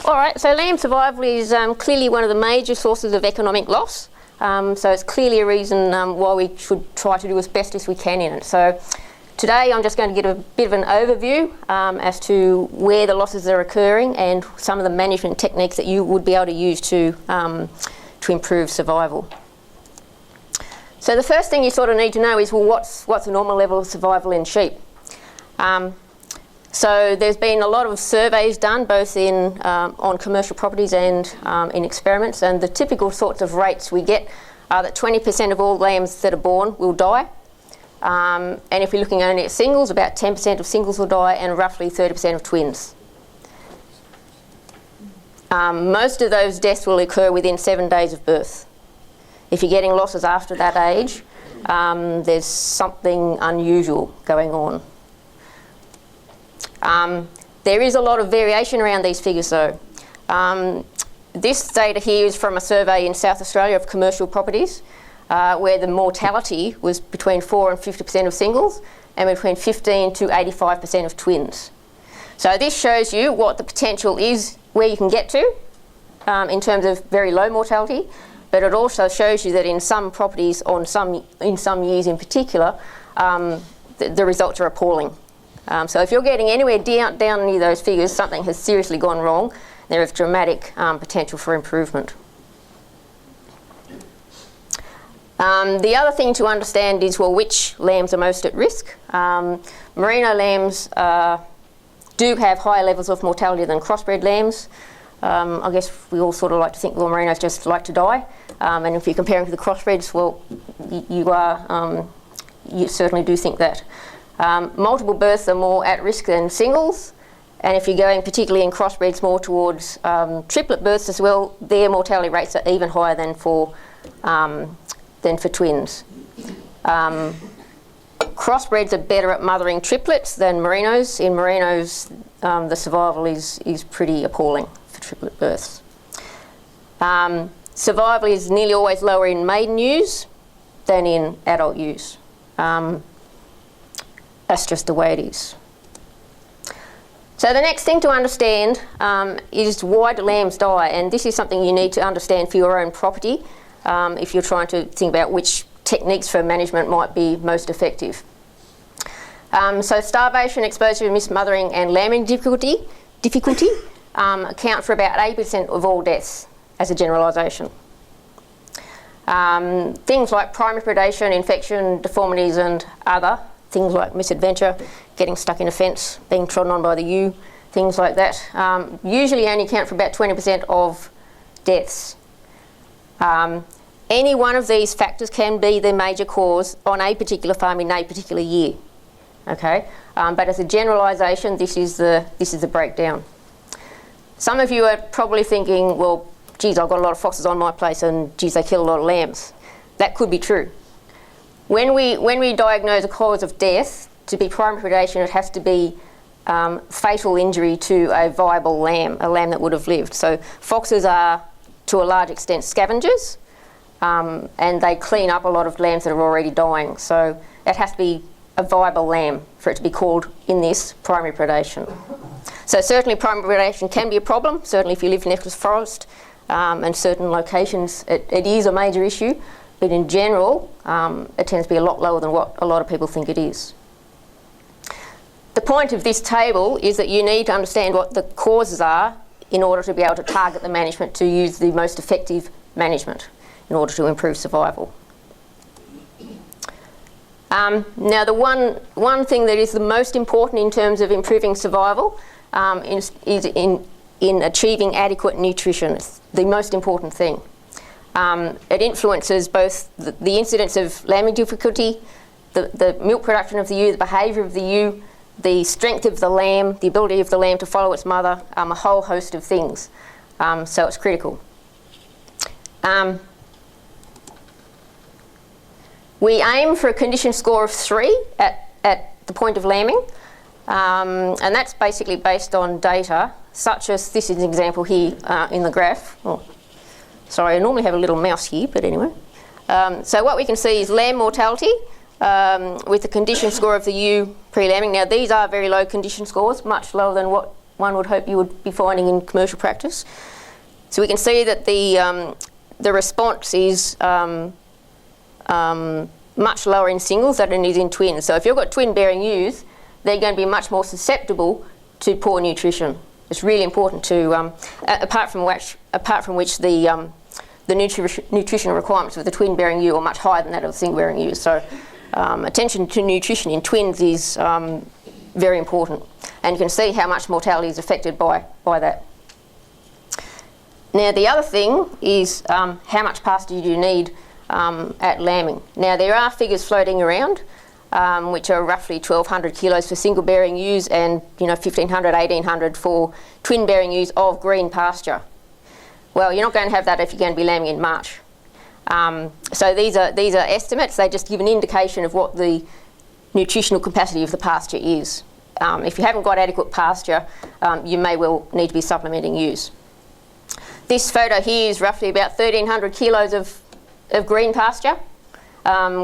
All right, so lamb survival is clearly one of the major sources of economic loss. So it's clearly a reason why we should try to do as best as we can in it. So today I'm just going to give a bit of an overview as to where the losses are occurring and some of the management techniques that you would be able to use to improve survival. So the first thing you sort of need to know is, well, what's a normal level of survival in sheep? So there's been a lot of surveys done both in on commercial properties and in experiments, and the typical sorts of rates we get are that 20% of all lambs that are born will die, and if we're looking only at singles, about 10% of singles will die and roughly 30% of twins. Most of those deaths will occur within 7 days of birth. If you're getting losses after that age, there's something unusual going on. There is a lot of variation around these figures though. This data here is from a survey in South Australia of commercial properties where the mortality was between 4 and 50% of singles and between 15 to 85% of twins. So this shows you what the potential is, where you can get to in terms of very low mortality, but it also shows you that in some properties, in some years in particular, the results are appalling. So if you're getting anywhere down near those figures, something has seriously gone wrong. There is dramatic potential for improvement. The other thing to understand is, well, which lambs are most at risk. Merino lambs do have higher levels of mortality than crossbred lambs. I guess we all sort of like to think, well, merinos just like to die. And if you're comparing to the crossbreds, well, you certainly do think that. Multiple births are more at risk than singles, and if you're going particularly in crossbreds more towards triplet births as well, their mortality rates are even higher than for twins. Crossbreds are better at mothering triplets than merinos. In merinos, the survival is pretty appalling for triplet births. Survival is nearly always lower in maiden ewes than in adult ewes. That's just the way it is. So the next thing to understand is why do lambs die, and this is something you need to understand for your own property if you're trying to think about which techniques for management might be most effective. So starvation, exposure, mismothering and lambing difficulty account for about 80% of all deaths as a generalisation. Things like primary predation, infection, deformities and other things like misadventure, getting stuck in a fence, being trodden on by the ewe, things like that, usually only account for about 20% of deaths. Any one of these factors can be the major cause on a particular farm in a particular year. Okay, but as a generalisation, this is the breakdown. Some of you are probably thinking, well, geez, I've got a lot of foxes on my place, and geez, they kill a lot of lambs. That could be true. When we diagnose a cause of death, to be primary predation, it has to be fatal injury to a viable lamb, a lamb that would have lived. So foxes are, to a large extent, scavengers, and they clean up a lot of lambs that are already dying. So it has to be a viable lamb for it to be called, in this, primary predation. So certainly primary predation can be a problem, certainly if you live next to forest and certain locations it is a major issue. But in general, it tends to be a lot lower than what a lot of people think it is. The point of this table is that you need to understand what the causes are in order to be able to target the management to use the most effective management in order to improve survival. Now, the one thing that is the most important in terms of improving survival is in achieving adequate nutrition. It's the most important thing. It influences both the incidence of lambing difficulty, the milk production of the ewe, the behaviour of the ewe, the strength of the lamb, the ability of the lamb to follow its mother, a whole host of things. So it's critical. We aim for a condition score of 3 at the point of lambing, and that's basically based on data such as, this is an example here in the graph. Oh, sorry, I normally have a little mouse here, but anyway. So what we can see is lamb mortality with the condition score of the ewe pre-lambing. Now these are very low condition scores, much lower than what one would hope you would be finding in commercial practice. So we can see that the response is much lower in singles than it is in twins. So if you've got twin-bearing ewes, they're going to be much more susceptible to poor nutrition. It's really important to, apart from which the nutritional requirements of the twin-bearing ewe are much higher than that of the single-bearing ewe. So attention to nutrition in twins is very important. And you can see how much mortality is affected by that. Now the other thing is how much pasture do you need at lambing. Now there are figures floating around which are roughly 1,200 kilos for single-bearing ewes and 1,500, 1,800 for twin-bearing ewes of green pasture. Well, you're not going to have that if you're going to be lambing in March. So these are estimates. They just give an indication of what the nutritional capacity of the pasture is. If you haven't got adequate pasture, you may well need to be supplementing ewes. This photo here is roughly about 1,300 kilos of green pasture,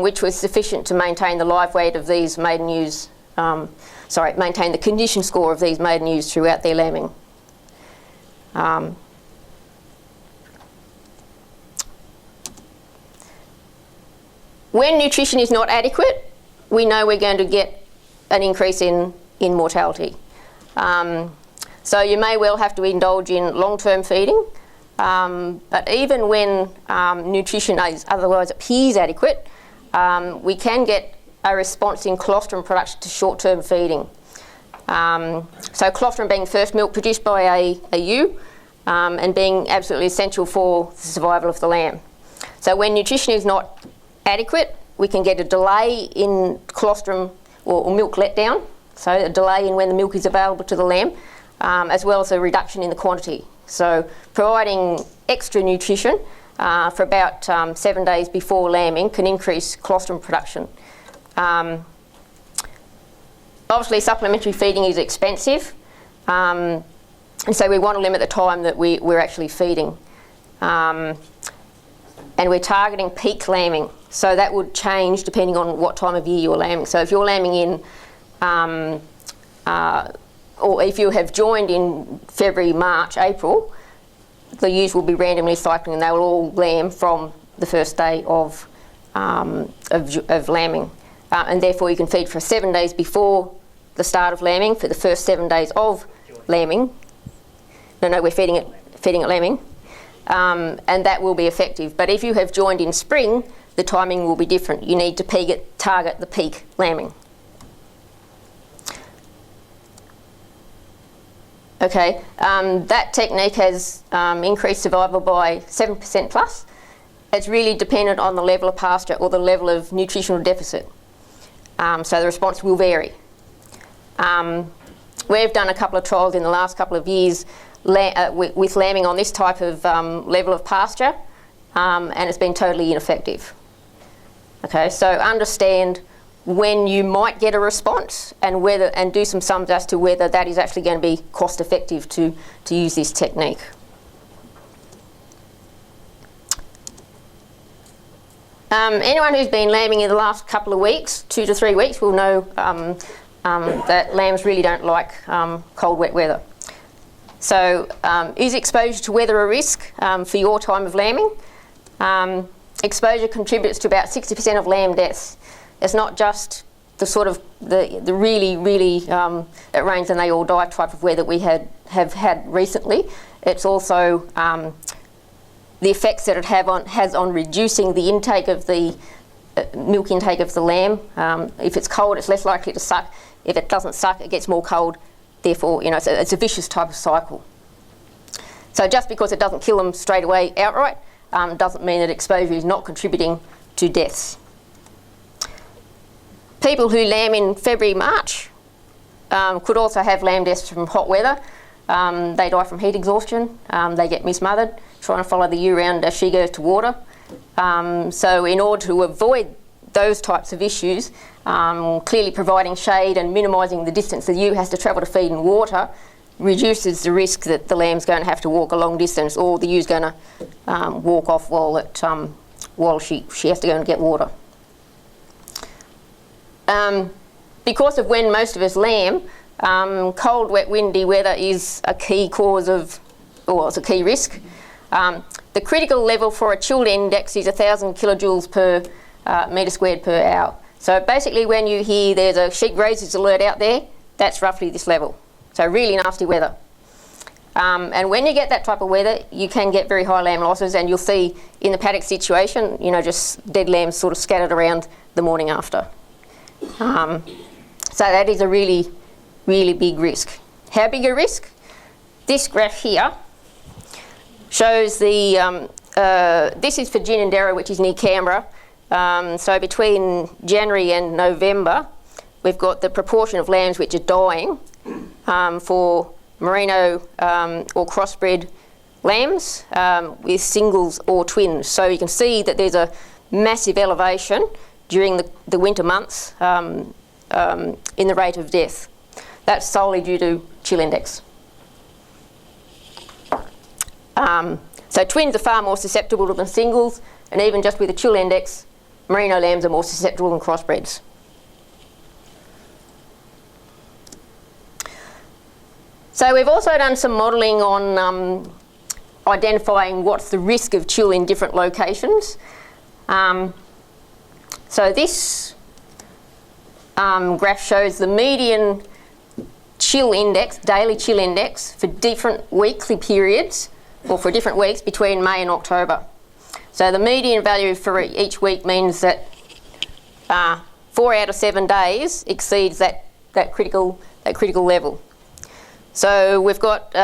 which was sufficient to maintain the live weight of these maiden ewes, maintain the condition score of these maiden ewes throughout their lambing. When nutrition is not adequate, we know we're going to get an increase in mortality. So you may well have to indulge in long-term feeding, but even when nutrition otherwise appears adequate, we can get a response in colostrum production to short-term feeding. So colostrum being first milk produced by a ewe and being absolutely essential for the survival of the lamb. So when nutrition is not adequate, we can get a delay in colostrum or milk letdown, so a delay in when the milk is available to the lamb, as well as a reduction in the quantity. So providing extra nutrition for about 7 days before lambing can increase colostrum production. Obviously supplementary feeding is expensive, and so we want to limit the time that we're actually feeding. And we're targeting peak lambing, so that would change depending on what time of year you're lambing. So if you're lambing in, or if you have joined in February, March, April, the ewes will be randomly cycling and they will all lamb from the first day of lambing. And therefore you can feed for 7 days before the start of lambing, for the first 7 days of lambing. No, we're feeding it lambing. And that will be effective. But if you have joined in spring, the timing will be different. You need to target the peak lambing. Okay, that technique has increased survival by 7% plus. It's really dependent on the level of pasture or the level of nutritional deficit. So the response will vary. We've done a couple of trials in the last couple of years with lambing on this type of level of pasture, and it's been totally ineffective. Okay, so understand when you might get a response and do some sums as to whether that is actually going to be cost effective to use this technique. Anyone who's been lambing in the last couple of weeks, 2 to 3 weeks, will know that lambs really don't like cold, wet weather. So is exposure to weather a risk for your time of lambing? Exposure contributes to about 60% of lamb deaths. It's not just the sort of the really, it rains and they all die type of weather we have had recently. It's also the effects that it has on reducing the intake of the milk intake of the lamb. If it's cold, it's less likely to suck. If it doesn't suck, it gets more cold. Therefore, it's a vicious type of cycle. So just because it doesn't kill them straight away outright doesn't mean that exposure is not contributing to deaths. People who lamb in February, March could also have lamb deaths from hot weather. They die from heat exhaustion. They get mismothered, trying to follow the ewe around as she goes to water. So in order to avoid those types of issues, clearly providing shade and minimising the distance the ewe has to travel to feed and water reduces the risk that the lamb's going to have to walk a long distance or the ewe's going to walk off while she has to go and get water. Because of when most of us lamb, Cold, wet, windy weather is a key cause of, or it's a key risk. The critical level for a chill index is 1,000 kilojoules per metre squared per hour. So basically when you hear there's a sheep grazers alert out there, that's roughly this level. So really nasty weather. And when you get that type of weather, you can get very high lamb losses, and you'll see in the paddock situation, you know, just dead lambs sort of scattered around the morning after. So that is a really, really big risk. How big a risk? This graph here shows the, this is for Ginninderra, which is near Canberra. So between January and November, we've got the proportion of lambs which are dying for merino or crossbred lambs with singles or twins. So you can see that there's a massive elevation during the winter months in the rate of death. That's solely due to chill index. So twins are far more susceptible than singles, and even just with a chill index, merino lambs are more susceptible than crossbreds. So we've also done some modelling on identifying what's the risk of chill in different locations. So this graph shows the median chill index, daily chill index, for different weekly periods, or for different weeks between May and October. So the median value for each week means that 4 out of 7 days exceeds that critical level. So we've got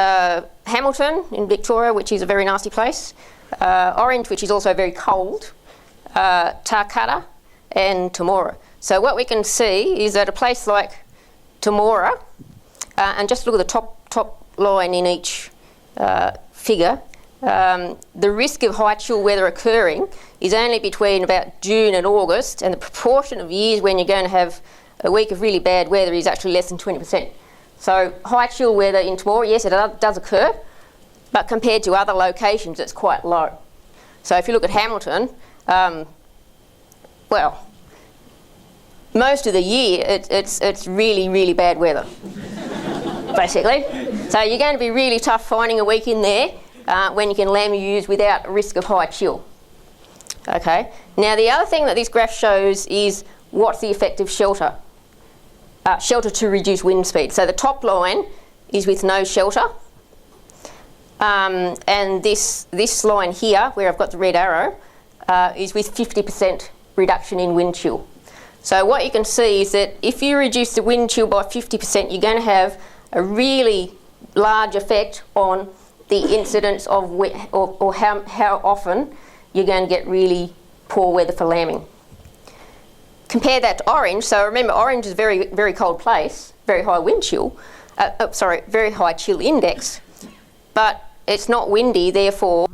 Hamilton in Victoria, which is a very nasty place, Orange, which is also very cold, Tarcutta and Temora. So what we can see is that a place like Temora, and just look at the top line in each figure, the risk of high chill weather occurring is only between about June and August, and the proportion of years when you're going to have a week of really bad weather is actually less than 20%. So high chill weather in Temora, yes, it does occur, but compared to other locations, it's quite low. So if you look at Hamilton, well, most of the year it's really, really bad weather, basically. So you're going to be really tough finding a week in there when you can lamb ewes without risk of high chill. Okay. Now the other thing that this graph shows is what's the effect of shelter. Shelter to reduce wind speed. So the top line is with no shelter, and this line here, where I've got the red arrow, is with 50% reduction in wind chill. So what you can see is that if you reduce the wind chill by 50%, you're going to have a really large effect on the incidence of or how often you're going to get really poor weather for lambing. Compare that to Orange. So remember, Orange is a very, very cold place, very high wind chill, very high chill index, but it's not windy, therefore